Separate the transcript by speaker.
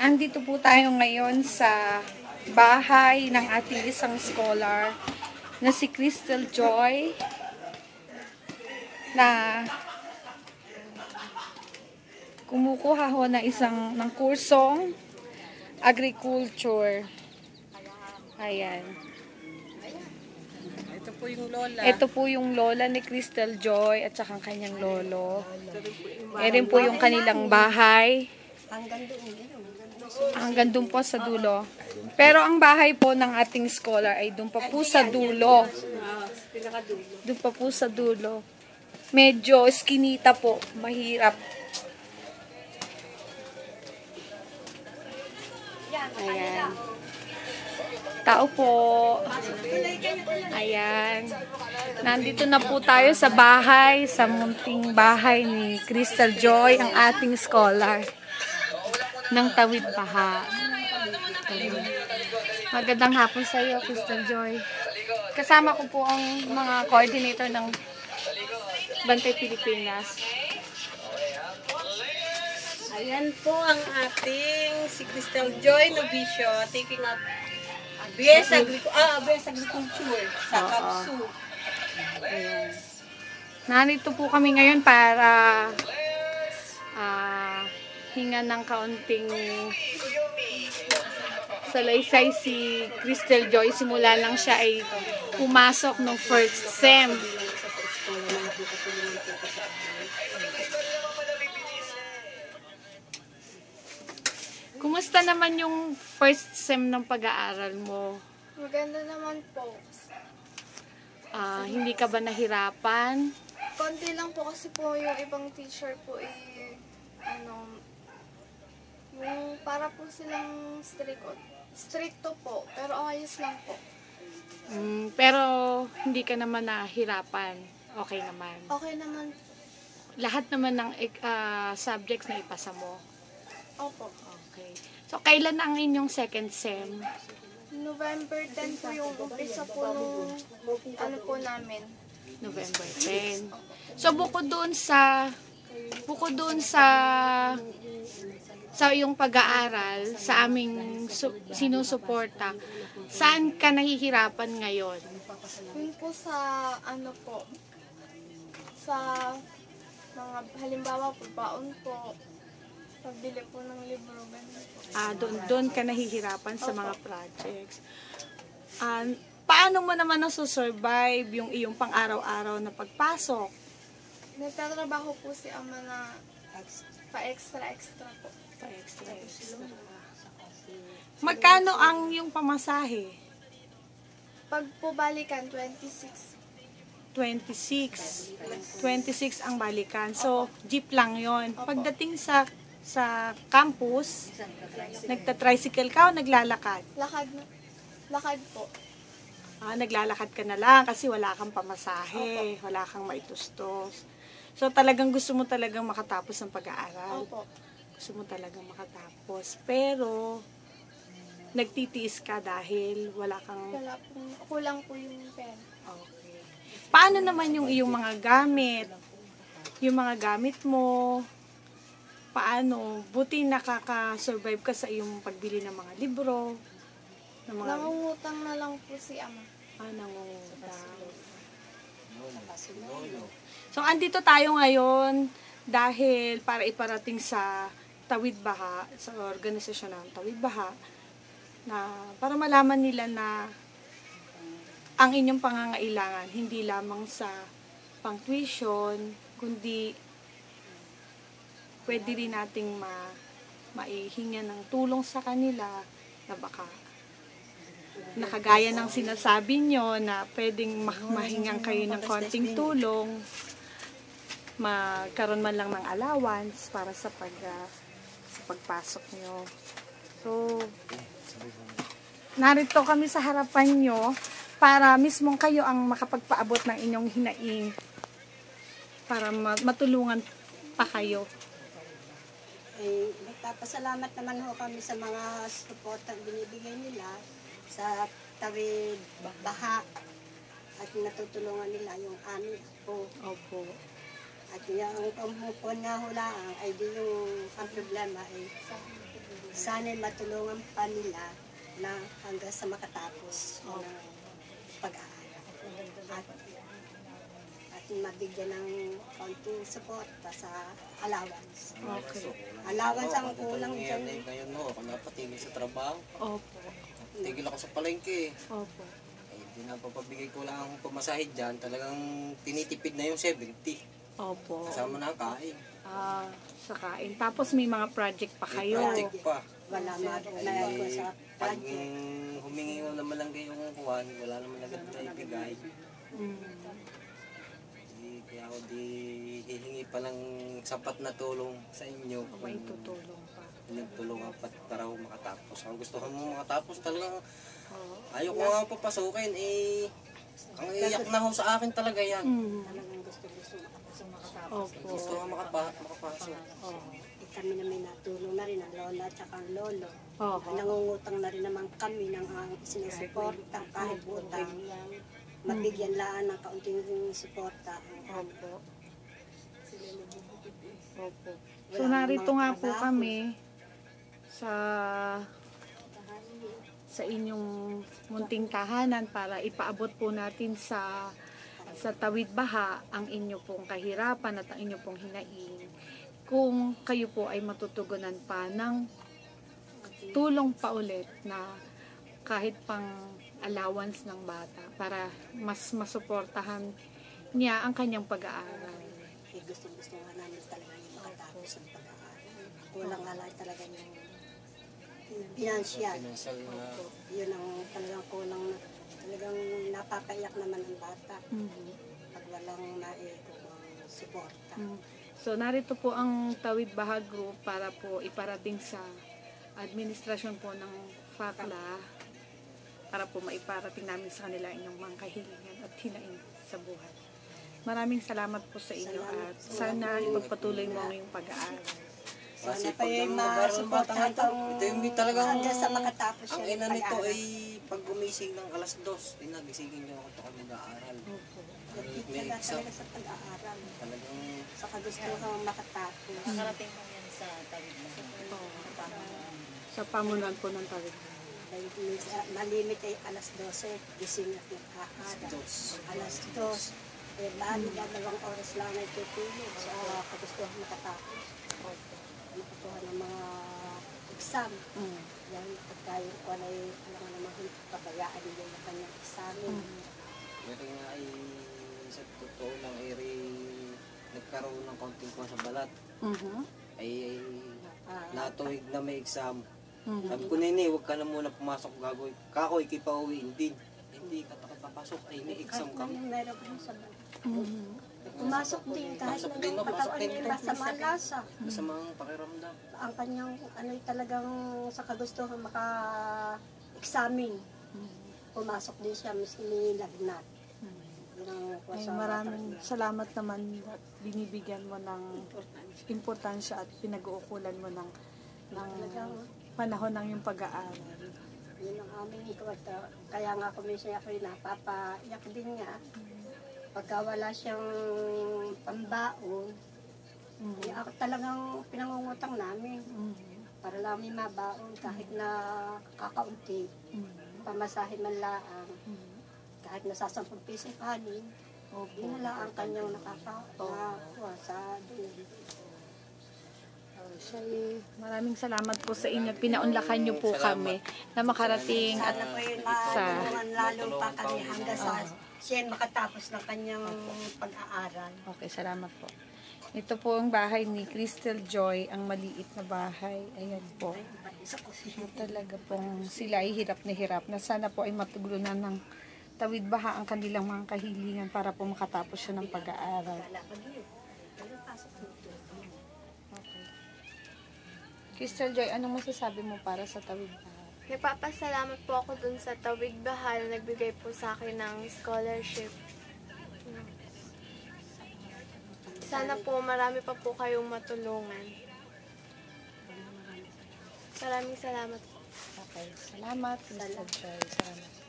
Speaker 1: Andito po tayo ngayon sa bahay ng ating isang scholar na si Crystal Joy na kumukuha ho ng kursong agriculture. Ayan.
Speaker 2: Ito po yung lola.
Speaker 1: Ito po yung lola ni Crystal Joy at saka kanyang lolo. Ito po yung kanilang bahay. Hanggang doon po sa dulo. Pero ang bahay po ng ating scholar ay doon pa po sa dulo. Doon pa po sa dulo. Medyo skinita po. Mahirap. Ayan. Tao po. Ayan. Nandito na po tayo sa bahay, sa munting bahay ni Crystal Joy, ang ating scholar ng Tawid Baha. Magandang hapon sa iyo, Crystal Joy. Kasama ko po ang mga coordinator ng Bantay Pilipinas.
Speaker 2: Ayan po ang ating si Crystal Joy Novicio taking up BS Agriculture sa Kapsu.
Speaker 1: Ayan. Nandito po kami ngayon para hinga ng kaunting salaysay si Crystal Joy. Simula lang siya ay pumasok ng first sem. Kumusta naman yung first sem ng pag-aaral mo?
Speaker 3: Maganda naman po.
Speaker 1: Hindi ka ba nahirapan?
Speaker 3: Konti lang po kasi po yung ibang teacher po yung para po silang stricto po, pero ayos lang po.
Speaker 1: Pero hindi ka naman nahirapan. Okay naman.
Speaker 3: Okay naman.
Speaker 1: Lahat naman ng subjects na ipasa mo.
Speaker 3: Opo.
Speaker 1: Okay. So, kailan ang inyong second sem?
Speaker 3: November 10 po yung umpisa po nung po namin.
Speaker 1: November 10. So, bukod doon sa iyong pag-aaral, sa aming sinusuporta, saan ka nahihirapan ngayon?
Speaker 3: Yun po sa sa mga halimbawa po, baon po, pagbili po ng libro, ganun po.
Speaker 1: Doon ka nahihirapan sa mga projects. Paano mo naman nasusurvive yung iyong pang-araw-araw na pagpasok?
Speaker 3: Nagtatrabaho po si Ama na pa-extra po.
Speaker 1: Pa-extra. Magkano ang yung pamasahe?
Speaker 3: Pag po balikan, 26.
Speaker 1: 26 ang balikan. So, jeep lang yon. Pagdating sa campus, nagta-tricycle ka o naglalakad?
Speaker 3: Lakad po.
Speaker 1: Naglalakad ka na lang kasi wala kang pamasahe, wala kang maitustos. So, talagang gusto mo talagang makatapos ang pag-aaral.
Speaker 3: Opo.
Speaker 1: Gusto mo talagang makatapos. Pero, nagtitiis ka dahil wala kang...
Speaker 3: Kulang po yung pen.
Speaker 1: Okay. Paano naman yung iyong mga gamit? Yung mga gamit mo, paano? Buti nakaka-survive ka sa iyong pagbili ng mga libro.
Speaker 3: Nangungutang na lang po si Ama.
Speaker 1: Nangungutang. So, andito tayo ngayon dahil para iparating sa Tawid Baha, sa organisasyon ng Tawid Baha, na para malaman nila na ang inyong pangangailangan hindi lamang sa pang-tuition, kundi pwede rin nating maihinga ng tulong sa kanila na baka nakagaya ng sinasabi nyo na pwedeng mahingang kayo ng konting tulong, magkaroon man lang ng allowance para sa pagpasok nyo. So, narito kami sa harapan nyo para mismong kayo ang makapagpaabot ng inyong hinaing para matulungan pa kayo.
Speaker 4: Nagpapasalamat naman ho kami sa mga support ang binibigay nila sa Tawid Baha at natutulungan nila yung amin po.
Speaker 1: Opo.
Speaker 4: At yung pamukon nga hulaan ay di yung ang problema ay sana'y matulungan pa nila na hanggang sa makatapos ng pag-aaral. At mabigyan ng konting suporta sa allowance.
Speaker 1: Okay.
Speaker 4: Allowance ang kulang dyan.
Speaker 5: Ngayon no, ako napatigil sa trabaho.
Speaker 1: Opo.
Speaker 5: Tigil ako sa palengke.
Speaker 1: Opo.
Speaker 5: Eh, di napapabigay ko lang ang pumasahid dyan. Talagang tinitipid na yung 70.
Speaker 1: Opo.
Speaker 5: Kasama na ang kain.
Speaker 1: Sa kain. Tapos may mga project pa
Speaker 5: May
Speaker 1: kayo.
Speaker 5: project pa.
Speaker 4: Wala ko sa
Speaker 5: Pag
Speaker 4: project.
Speaker 5: humingi ko naman lang kayong kuhan, wala naman agad na ibigay. Kaya ako di hihingi pa ng sapat na tulong sa inyo.
Speaker 1: May tutulong pa.
Speaker 5: Pinagtulungan para ako makatapos. Ang gusto mo makatapos talagang
Speaker 1: Oo.
Speaker 5: ayaw ko nga papasukin eh. Ang iyak na ho sa akin talaga yan.
Speaker 4: Talagang gusto makapasok.
Speaker 1: Opo.
Speaker 5: Gusto ko makapasok.
Speaker 1: Oo.
Speaker 4: Kami na may natulong na rin ang lola at saka ang lolo.
Speaker 1: Oo.
Speaker 4: Nangungutang na rin naman kami ng sinusuporta kahit utang. Mabigyan laan ng kaunting suporta.
Speaker 1: Opo. Opo. So narito nga po kami sa inyong munting tahanan para ipaabot po natin sa Tawid Baha ang inyo pong kahirapan at ang inyo pong hinaing. Kung kayo po ay matutugunan pa ng tulong pa ulit na kahit pang allowance ng bata para mas masuportahan niya ang kanyang pag-aaral.
Speaker 4: Gusto nga namin talaga yung makatapos ng pag-aaral. Kulang nga lang talaga yung financial.
Speaker 5: Financial na
Speaker 4: Yun ang talagang kulang na. Talagang napapaiyak naman ang bata pag walang suporta.
Speaker 1: So narito po ang Tawid Baha Group para po iparating sa administrasyon po ng FACLA para po maiparating namin sa kanila inyong mga kahilingan at hinaing sa buhay. Maraming salamat po sa inyo at sana ipagpatuloy mo ang iyong pag-aaral.
Speaker 4: Sana pa
Speaker 5: pag
Speaker 4: yung
Speaker 5: nag-aaral ang bata
Speaker 4: masuportahan
Speaker 5: ito, ito yung talagang
Speaker 4: hanggang sa makatapos
Speaker 5: ang
Speaker 4: siya
Speaker 5: ina
Speaker 4: ng
Speaker 5: nito
Speaker 4: pag-aaral.
Speaker 5: ay pag gumising ng alas 2, nagisingin niyo ako ito kami mag-aaral. May
Speaker 4: Talaga
Speaker 5: exam.
Speaker 4: sa pag-aaral.
Speaker 5: Talagang
Speaker 4: Sa kagustuhan makatapos.
Speaker 2: Nakarating po yan sa tawid mo.
Speaker 1: Sa pamunuan po ng Tawid Baha.
Speaker 4: Dahil malimit ay alas 12, gising at nag-aaral. Alas 2. Bali na 2 oras lang ay tutulog sa kagustuhan makatapos. Makakuha ng mga exam. Yan, pagka yung wala alam nga naman pabayaan nila yung kanyang examen.
Speaker 5: Pero nga ay sa totoo lang ay nagkaroon ng konting kuha sa balat. Ay natuwig na may exam. Sabi ko, Nene, huwag ka na muna pumasok gagawin. Kako, ikipauwiin din. Hindi ka papasok, ay may exam kami.
Speaker 4: Meron ko sa balat. Pumasok din kahit
Speaker 5: Pasok
Speaker 4: na
Speaker 5: din,
Speaker 4: yung
Speaker 5: pasok
Speaker 4: katawan
Speaker 5: din.
Speaker 4: niya masama lasa.
Speaker 5: Masamang pakiramdam.
Speaker 4: Ang kanyang talagang sa kagustuhan maka-examine. Pumasok din siya, miski nilagnat.
Speaker 1: Ay, maraming salamat naman at binibigyan mo ng importansya at pinag-uukulan mo ng panahon ng iyong pag-aaral.
Speaker 4: Yun ang aming kwarta. Kaya nga kumisya ako napapaiyak din niya. Pagka wala siyang pambaon, ako talagang pinangungutang namin. Para lang may mabaon kahit na kakaunti. Pamasahin man laang. Kahit na sa 10 piso kanin. Yun na lang ang kanyang nakakakuha sa doon.
Speaker 1: Maraming salamat po sa inyo. Pinaunlakan niyo po kami na makarating at
Speaker 4: Sana po yun matulungan lalo pa kami hanggang sa siya makatapos ng kanyang pag-aaral.
Speaker 1: Okay, salamat po. Ito po ang bahay ni Crystal Joy, ang maliit na bahay. Ayan po. Talaga pong sila ay hirap na sana po ay matuglunan ng Tawid Baha ang kanilang mga kahilingan para po makatapos siya ng pag-aaral. Okay. Crystal Joy, anong masasabi mo para sa Tawid Baha?
Speaker 3: Nagpapasalamat po ako dun sa Tawid Baha na nagbigay po sa akin ng scholarship. Sana po marami pa po kayong matulungan. Maraming salamat po.
Speaker 1: Okay, salamat Crystal Joy. Salamat.